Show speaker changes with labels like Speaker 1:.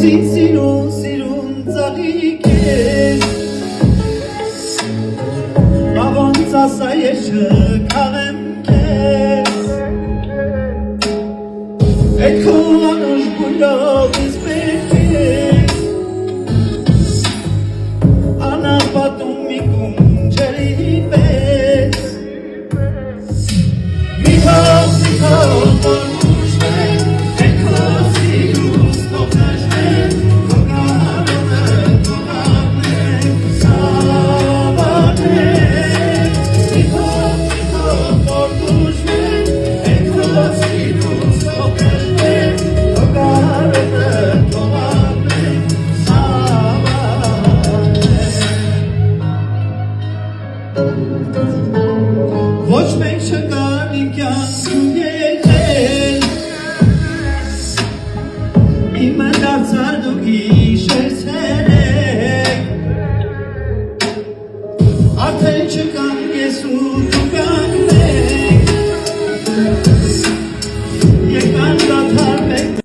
Speaker 1: Սիրուն ծալիկ ես Ավանց ասա ես չքաղեմ կես Այդ քո անուշ բույրով ինձ պետք ես Անապատում մի կունջերի պես Մի հով բորմուշվեն Այդ քո սիրուս կողնաշվեն Ոչ մենք չկար իմ կյանքում եկել Իմը դարձար դուք հիշեցրեք Արդեն չկան ես ու